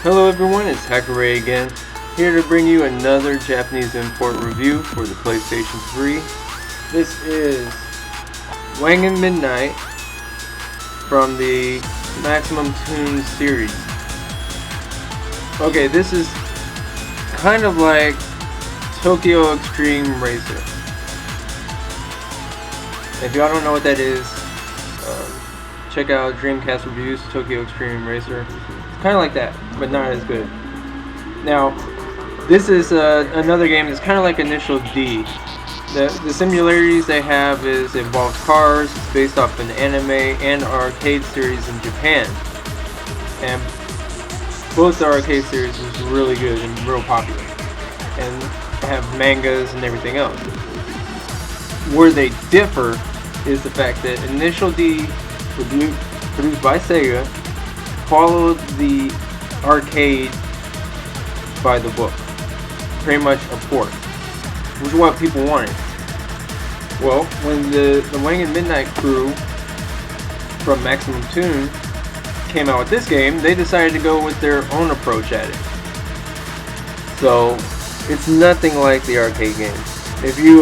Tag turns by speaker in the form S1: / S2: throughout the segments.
S1: Hello everyone, it's HackerRay again, here to bring you another Japanese import review for the PlayStation 3. This is Wangon Midnight from the Maximum Tune series. Okay, this is kind of like Tokyo Extreme Racer. If y'all don't know what that is, check out Dreamcast Reviews, Tokyo Extreme Racer. It's kind of like that, but not as good. Now, this is another game that's kind of like Initial D. The similarities they have is it involves cars, it's based off an anime and arcade series in Japan. And both the arcade series is really good and real popular. And have mangas and everything else. Where they differ is the fact that Initial D, produced by Sega, followed the arcade by the book. Pretty much a port, which is what people wanted. Well, when the Wangon Midnight crew from Maximum Tune came out with this game, they decided to go with their own approach at it. So, it's nothing like the arcade game. If you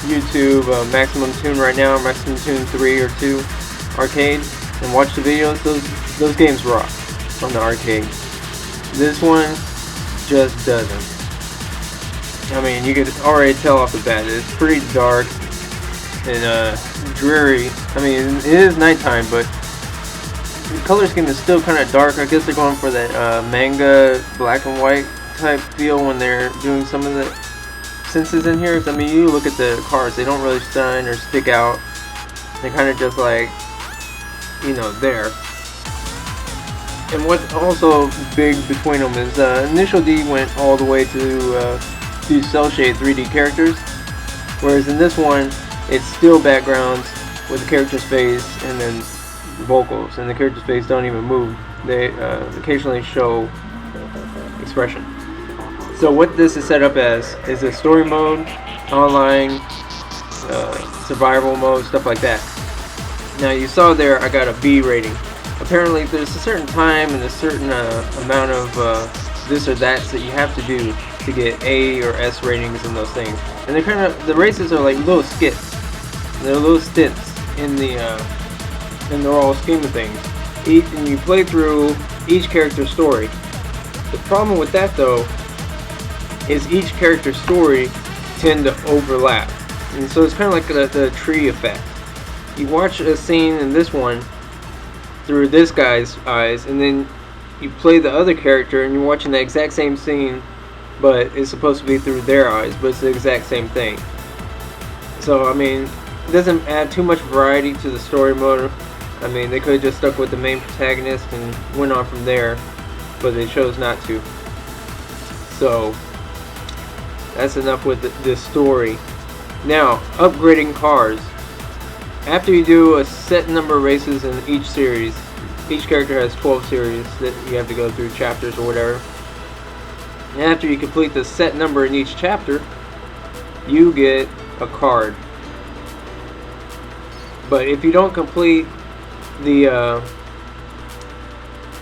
S1: YouTube Maximum Tune right now, Maximum Tune 3 or 2 arcade, and watch the videos, those games rock from the arcade. This one just doesn't. I mean, you could already tell off the bat, it's pretty dark and dreary. I mean, it is nighttime, but the color scheme is still kind of dark. I guess they're going for that manga black and white type feel when they're doing some of the senses in here. I mean, you look at the cars, they don't really shine or stick out. They're kind of just like, you know, there. And what's also big between them is Initial D went all the way to do cell shade 3D characters, whereas in this one it's still backgrounds with the character's face and then vocals, and the character's face don't even move. They occasionally show expression. So what this is set up as is a story mode, online, survival mode, stuff like that. Now you saw there I got a B rating. Apparently there's a certain time and a certain amount of this or that you have to do to get A or S ratings in those things. And they're kind of, the races are like little skits. They're little stints in the overall scheme of things. And you play through each character's story. The problem with that though is each character's story tend to overlap. And so it's kind of like the tree effect. You watch a scene in this one through this guy's eyes, and then you play the other character and you're watching the exact same scene, but it's supposed to be through their eyes, but it's the exact same thing. So I mean, it doesn't add too much variety to the story mode. I mean, they could have just stuck with the main protagonist and went on from there, but they chose not to. So that's enough with this story. Now, upgrading cars. After you do a set number of races in each series, each character has 12 series that you have to go through, chapters or whatever. And after you complete the set number in each chapter, you get a card. But if you don't complete the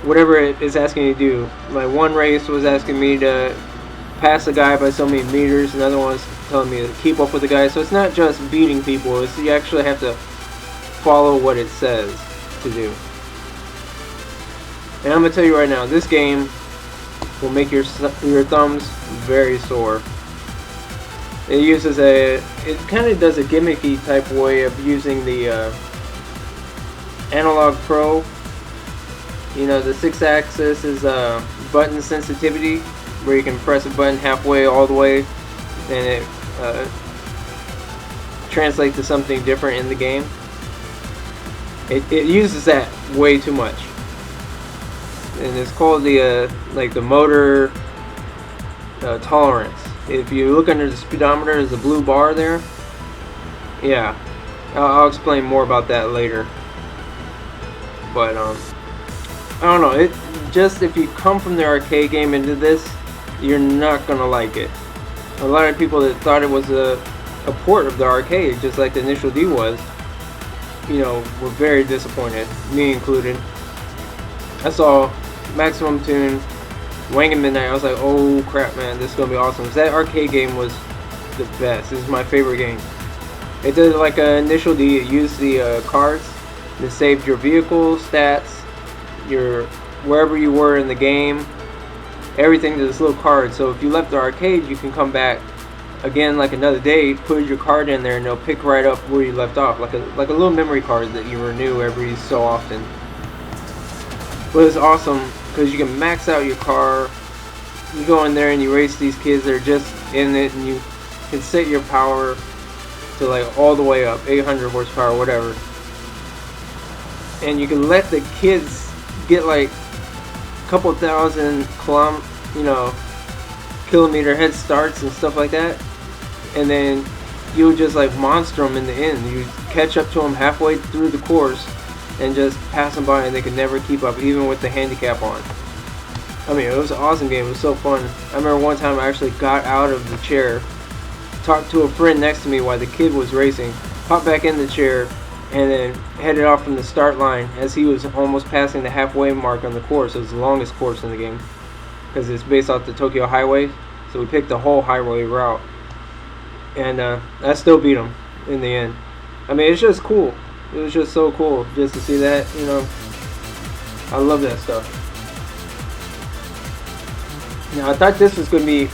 S1: whatever it is asking you to do, like one race was asking me to pass a guy by so many meters, another one's telling me to keep up with the guy. So it's not just beating people, it's you actually have to follow what it says to do. And I'm gonna tell you right now, this game will make your thumbs very sore. It uses it kind of does a gimmicky type way of using the Analog Pro. You know, the 6-axis is button sensitivity, where you can press a button halfway all the way and it translates to something different in the game. It uses that way too much, and it's called the like the motor tolerance. If you look under the speedometer, there's a blue bar there. Yeah, I'll explain more about that later. But I don't know. It just, if you come from the arcade game into this, you're not gonna like it. A lot of people that thought it was a port of the arcade, just like the Initial D was, you know, were very disappointed, me included. I saw Maximum Tune Wangon Midnight, I was like, oh crap, man, this is gonna be awesome. 'Cause that arcade game was the best. This is my favorite game. It did like an initial, you use the cards to save your vehicle stats, your wherever you were in the game, everything to this little card. So if you left the arcade, you can come back again like another day, put your card in there, and it'll pick right up where you left off, like a little memory card that you renew every so often. But it's awesome because you can max out your car. You go in there and you race these kids that are just in it, and you can set your power to like all the way up, 800 horsepower, whatever. And you can let the kids get like a couple thousand kilometer head starts and stuff like that, and then you just like monster them in the end. You catch up to them halfway through the course and just pass them by, and they could never keep up, even with the handicap on. I mean, it was an awesome game. It was so fun. I remember one time I actually got out of the chair, talked to a friend next to me while the kid was racing, popped back in the chair, and then headed off from the start line as he was almost passing the halfway mark on the course. It was the longest course in the game because it's based off the Tokyo Highway, so we picked the whole highway route, and I still beat him in the end. I mean, it's just cool. It was just so cool just to see that, I love that stuff. Now, I thought this was going to be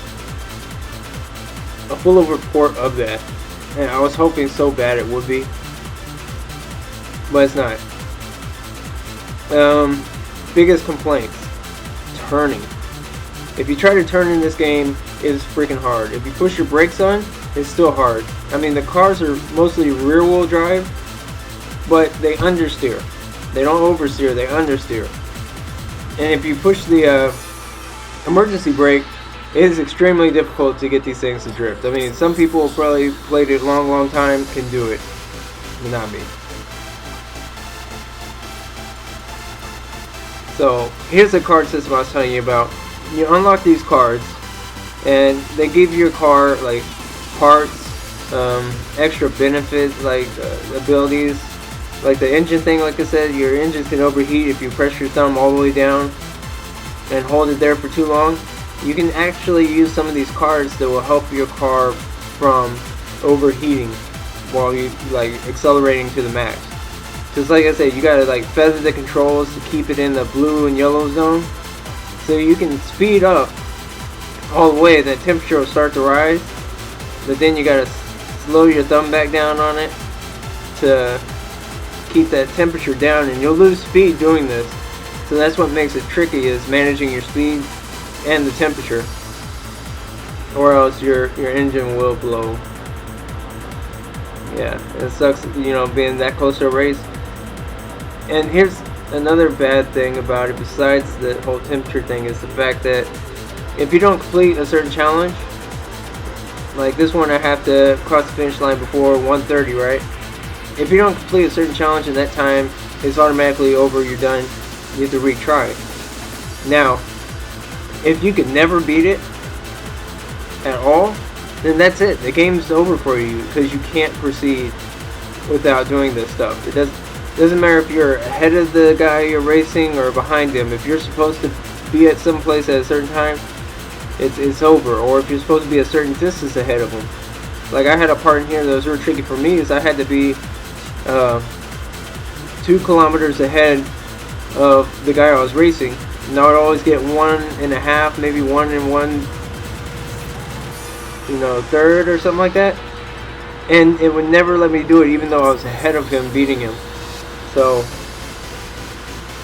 S1: a full report of that, and I was hoping so bad it would be, but it's not. Biggest complaints: turning. If you try to turn in this game, it's freaking hard. If you push your brakes on, it's still hard. I mean, the cars are mostly rear-wheel drive, but they understeer. They don't oversteer, they understeer. And if you push the emergency brake, it is extremely difficult to get these things to drift. I mean, some people who probably played it a long time can do it, but not me. So here's the card system I was telling you about. You unlock these cards, and they give your car like parts, extra benefits like abilities, like the engine thing. Like I said, your engine can overheat if you press your thumb all the way down and hold it there for too long. You can actually use some of these cards that will help your car from overheating while you like accelerating to the max. Just like I said, you gotta like feather the controls to keep it in the blue and yellow zone, so you can speed up all the way. The temperature will start to rise, but then you gotta slow your thumb back down on it to keep that temperature down, and you'll lose speed doing this. So that's what makes it tricky, is managing your speed and the temperature, or else your engine will blow. Yeah, it sucks, being that close to a race. And here's another bad thing about it, besides the whole temperature thing, is the fact that if you don't complete a certain challenge, like this one, I have to cross the finish line before 1:30, right? If you don't complete a certain challenge in that time, it's automatically over, you're done, you have to retry. Now, if you could never beat it at all, then that's it. The game's over for you, because you can't proceed without doing this stuff. It doesn't matter if you're ahead of the guy you're racing or behind him. If you're supposed to be at some place at a certain time, it's over. Or if you're supposed to be a certain distance ahead of him. Like I had a part in here that was really tricky for me, is I had to be 2 kilometers ahead of the guy I was racing. And I would always get 1.5, maybe 1 1/3 or something like that, and it would never let me do it, even though I was ahead of him, beating him. So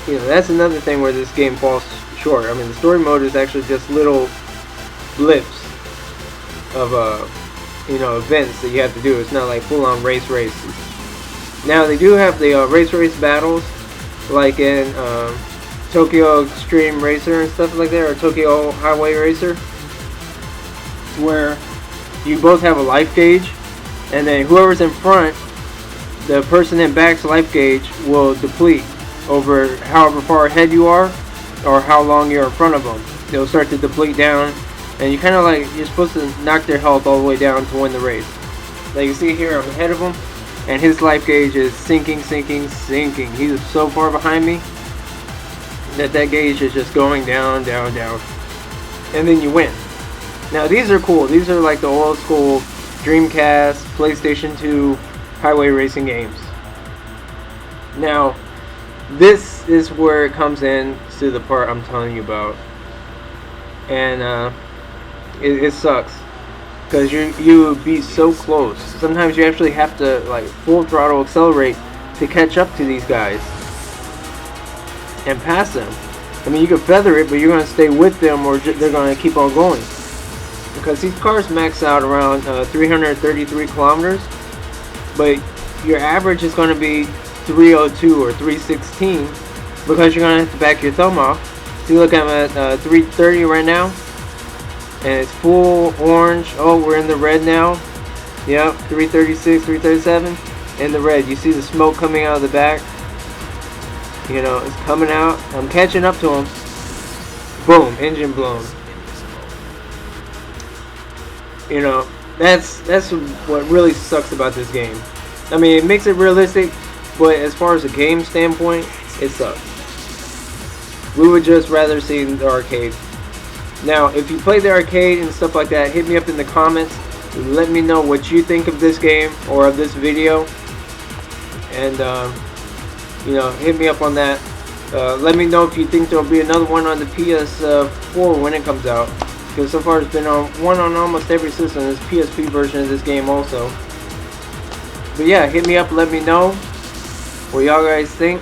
S1: that's another thing where this game falls short. I mean, the story mode is actually just little blips of events that you have to do. It's not like full-on races. Now they do have the race battles, like in Tokyo Extreme Racer and stuff like that, or Tokyo Highway Racer, where you both have a life gauge, and then whoever's in front, the person in back's life gauge will deplete over however far ahead you are, or how long you're in front of them. They'll start to deplete down, and you kind of like, you're supposed to knock their health all the way down to win the race. Like you see here, I'm ahead of him, and his life gauge is sinking. He's so far behind me that gauge is just going down. and then you win. Now these are cool. These are like the old school Dreamcast, PlayStation 2 highway racing games. Now this is where it comes in to the part I'm telling you about, and it sucks because you would be so close. Sometimes you actually have to like full throttle accelerate to catch up to these guys and pass them. I mean, you can feather it, but you're going to stay with them, or they're going to keep on going. Because these cars max out around 333 kilometers, but your average is going to be 302 or 316 because you're going to have to back your thumb off. So you look at them at 330 right now, and it's full orange. Oh, we're in the red now. Yep, 336, 337, in the red. You see the smoke coming out of the back. You know, it's coming out. I'm catching up to him. Boom, engine blown. You know, that's what really sucks about this game. I mean, it makes it realistic, but as far as a game standpoint, it sucks. We would just rather see the arcade. Now, if you play the arcade and stuff like that, hit me up in the comments. Let me know what you think of this game or of this video. And, you know, hit me up on that. Let me know if you think there'll be another one on the PS4 when it comes out. Because so far it's been one on almost every system. There's a PSP version of this game also. But yeah, hit me up, let me know what y'all guys think.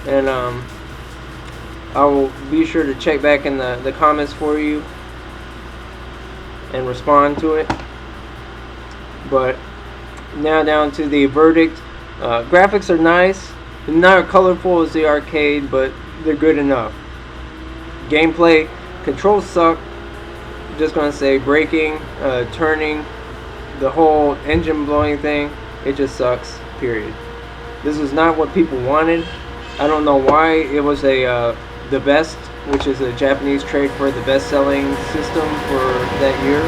S1: And I will be sure to check back in the comments for you and respond to it. But now down to the verdict. Graphics are nice. They're not as colorful as the arcade, but they're good enough. Gameplay, controls suck. I'm just gonna say braking, turning, the whole engine blowing thing, it just sucks, period. This is not what people wanted. I don't know why it was the best, which is a Japanese trade for the best-selling system for that year,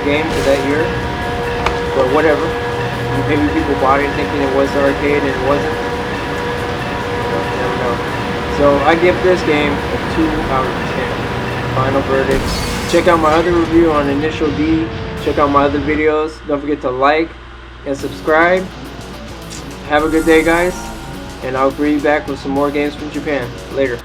S1: game for that year, but whatever. Maybe people bought it thinking it was the arcade and it wasn't. I don't know. So I give this game a 2 out of 10. Final verdict. Check out my other review on Initial D. Check out my other videos. Don't forget to like and subscribe. Have a good day, guys. And I'll bring you back with some more games from Japan. Later.